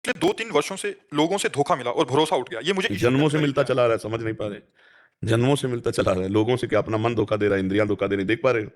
पिछले 2-3 वर्षों से लोगों से धोखा मिला और भरोसा उठ गया। ये मुझे इश्यू जन्मों से लगता है मिलता क्या? चला आ रहा है, समझ नहीं पा रहे। जन्मों से मिलता चला आ रहा है। लोगों से क्या अपना मन धोखा दे रहा है, इंद्रियां धोखा दे रही, देख पा रहे हो?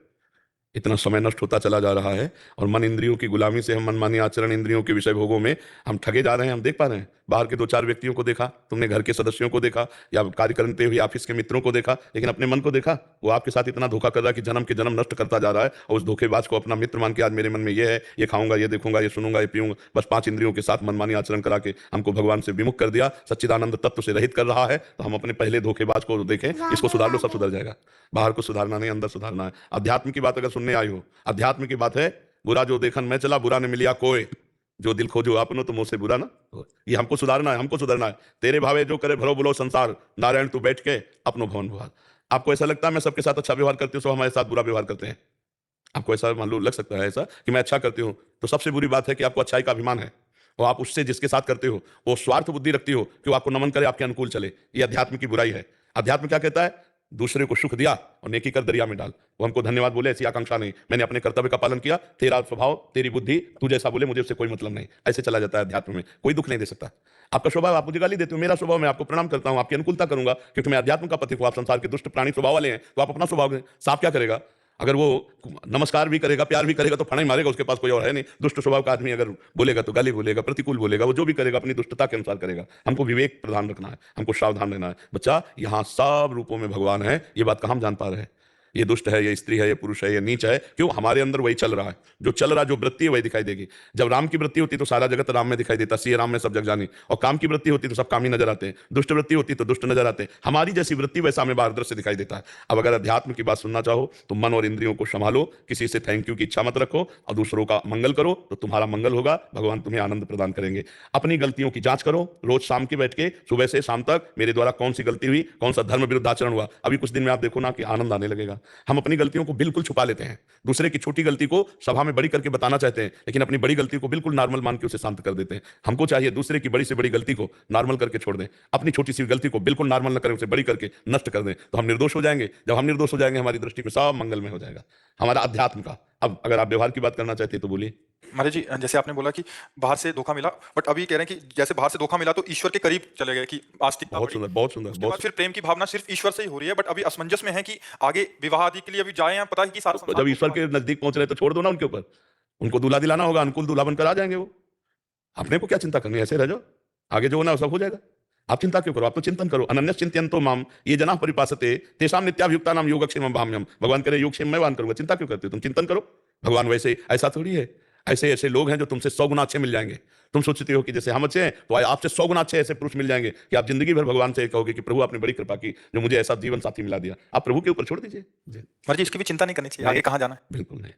इतना समय नष्ट होता चला जा रहा है और मन इंद्रियों की गुलामी से हम मनमानी आचरण, इंद्रियों के विषय भोगों में हम ठगे जा रहे हैं। हम देख पा रहे हैं, बाहर के 2-4 व्यक्तियों को देखा तुमने, घर के सदस्यों को देखा या कार्य करते हुए ऑफिस के मित्रों को देखा, लेकिन अपने मन को देखा? वो आपके साथ इतना धोखा कर रहा है कि जन्म के जन्म नष्ट करता जा रहा है और उस धोखेबाज को अपना मित्र मान के आज मेरे मन में ये है, ये खाऊंगा, ये देखूंगा, ये सुनूंगा, ये पीऊंगा, बस 5 इंद्रियों के साथ मनमानी आचरण करा के हमको भगवान से विमुख कर दिया, सच्चिदानंद तत्व से रहित कर रहा है। तो हम अपने पहले धोखेबाज को देखें, इसको सुधार लो, सब सुधर जाएगा। बाहर को सुधारना नहीं, अंदर सुधारना है। अध्यात्म की बात अगर सुनने आई हो, अध्यात्म की बात है, बुरा जो देखन मैं चला, बुरा ने मिलिया कोई, जो दिल खोजो आपनो तो मुझसे बुरा ना हो। ये हमको सुधारना है, हमको सुधरना है। तेरे भावे जो करे भरो बोलो संसार, नारायण तू बैठ के अपनो भवन भुआ। आपको ऐसा लगता है मैं सबके साथ अच्छा व्यवहार करती हूँ, सब हमारे साथ बुरा व्यवहार करते हैं? आपको ऐसा मालूम लग सकता है ऐसा कि मैं अच्छा करती हूँ, तो सबसे बुरी बात है कि आपको अच्छाई का अभिमान है और आप उससे जिसके साथ करते हो वो स्वार्थ बुद्धि रखती हो कि वो आपको नमन करे, आपके अनुकूल चले। ये अध्यात्म की बुराई है। अध्यात्म क्या कहता है? दूसरे को सुख दिया और नेकी कर दरिया में डाल। वो हमको धन्यवाद बोले ऐसी आकांक्षा नहीं, मैंने अपने कर्तव्य का पालन किया, तेरा स्वभाव तेरी बुद्धि तू जैसा बोले मुझे उससे कोई मतलब नहीं, ऐसे चला जाता है अध्यात्म में। कोई दुख नहीं दे सकता। आपका स्वभाव, आप मुझे गाली देते हो, मेरा स्वभाव मैं आपको प्रणाम करता हूं, आपकी अनुकूलता करूंगा क्योंकि मैं अध्यात्म का पथिक हूं। आप संसार के दुष्ट प्राणी स्वभाव वाले हैं, तो आप अपना स्वभाव साफ क्या करेगा? अगर वो नमस्कार भी करेगा, प्यार भी करेगा, तो फड़ा ही मारेगा, उसके पास कोई और है नहीं। दुष्ट स्वभाव का आदमी अगर बोलेगा तो गाली बोलेगा, प्रतिकूल बोलेगा, वो जो भी करेगा अपनी दुष्टता के अनुसार करेगा। हमको विवेक प्रदान रखना है, हमको सावधान रहना है। बच्चा, यहाँ सब रूपों में भगवान है, ये बात कहाँ हम जान पा रहे हैं? ये दुष्ट है, ये स्त्री है, ये पुरुष है, ये नीच है, क्यों? हमारे अंदर वही चल रहा है। जो चल रहा, जो वृत्ति है वही दिखाई देगी। जब राम की वृत्ति होती तो सारा जगत राम में दिखाई देता, सीए राम में सब जग जानी। और काम की वृत्ति होती तो सब काम ही नजर आते हैं, दुष्ट वृत्ति होती तो दुष्ट नजर आते हैं। हमारी जैसी वृत्ति वैसा हमें बाहर दृश्य दिखाई देता है। अब अगर अध्यात्म की बात सुनना चाहो तो मन और इंद्रियों को संभालो, किसी से थैंक यू की इच्छा मत रखो और दूसरों का मंगल करो, तो तुम्हारा मंगल होगा, भगवान तुम्हें आनंद प्रदान करेंगे। अपनी गलतियों की जांच करो, रोज शाम के बैठ के, सुबह से शाम तक मेरे द्वारा कौन सी गलती हुई, कौन सा धर्म विरुद्ध आचरण हुआ। अभी कुछ दिन में आप देखो ना कि आनंद आने लगेगा। हम अपनी गलतियों को बिल्कुल छुपा लेते हैं, दूसरे की छोटी गलती को सभा में बड़ी करके बताना चाहते हैं, लेकिन अपनी बड़ी गलती को बिल्कुल नॉर्मल मान के उसे शांत कर देते हैं। हमको चाहिए दूसरे की बड़ी से बड़ी गलती को नॉर्मल करके छोड़ दें, अपनी छोटी सी गलती को बिल्कुल नॉर्मल न करें, उसे बड़ी करके नष्ट कर दें, तो हम निर्दोष हो जाएंगे। जब हम निर्दोष हो जाएंगे, हमारी दृष्टि में सब मंगल में हो जाएगा, हमारा अध्यात्म का। अब अगर आप व्यवहार की बात करना चाहते हैं तो बोलिए। महाराज जी, जैसे आपने बोला कि बाहर से धोखा मिला, बट अभी कह रहे हैं कि जैसे बाहर से धोखा मिला तो ईश्वर के करीब चले गए, कि आस्तिकता बहुत बढ़ी। सुंदर, बहुत सुंदर, उसके बहुत बाद फिर प्रेम की भावना सिर्फ ईश्वर से ही हो रही है, बट अभी असमंजस में है कि आगे विवाह आदि के लिए अभी जाए या पता है कि सारा सुंदर। संसार जब ईश्वर के नजदीक पहुंच रहे तो छोड़ दो ना उनके ऊपर, उनको दूल्हा दिलाना होगा, अनुकूल दूल्हा बनकर आ जाएंगे वो। अपने को क्या चिंता करनी है, ऐसे रह जाओ, आगे जो होना सब हो जाएगा। आप चिंता क्यों करो? आप तो चिंतन करो। अनन्य चिंतयन्तो माम ये जना परिपासते तेषां नित्याभियुक्ता नाम योगक्षेमं भाम्यहम्। भगवान करे योगक्षेम मैं वान करूंगा, चिंता क्यों करते हो? तुम चिंतन करो। भगवान वैसे ऐसा थोड़ी है, ऐसे ऐसे लोग हैं जो तुमसे 100 गुना अच्छे मिल जाएंगे। तुम सोचते हो कि जैसे हम अच्छे हैं तो आपसे 100 गुना अच्छे ऐसे पुरुष मिल जाएंगे कि आप जिंदगी भर भगवान से कहोगे कि प्रभु आपने बड़ी कृपा की, जो मुझे ऐसा जीवन साथी मिला दिया। आप प्रभु के ऊपर छोड़ दीजिए। महाराज जी, इसकी भी चिंता नहीं करनी चाहिए, आगे कहाँ जाना है? बिल्कुल नहीं,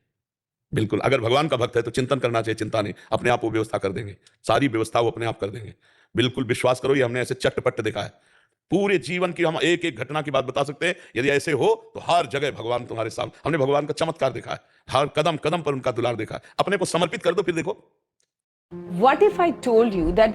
बिल्कुल। अगर भगवान का भक्त है तो चिंतन करना चाहिए, चिंता नहीं। अपने आप वो व्यवस्था कर देंगे, सारी व्यवस्था वो अपने आप कर देंगे। बिल्कुल विश्वास करो, ये हमने ऐसे चट्टपट देखा है। पूरे जीवन की हम एक एक घटना की बात बता सकते हैं। यदि ऐसे हो तो हर जगह भगवान तुम्हारे सामने। हमने भगवान का चमत्कार देखा है, हर कदम कदम पर उनका दुलार देखा है। अपने को समर्पित कर दो, फिर देखो। What if I told you that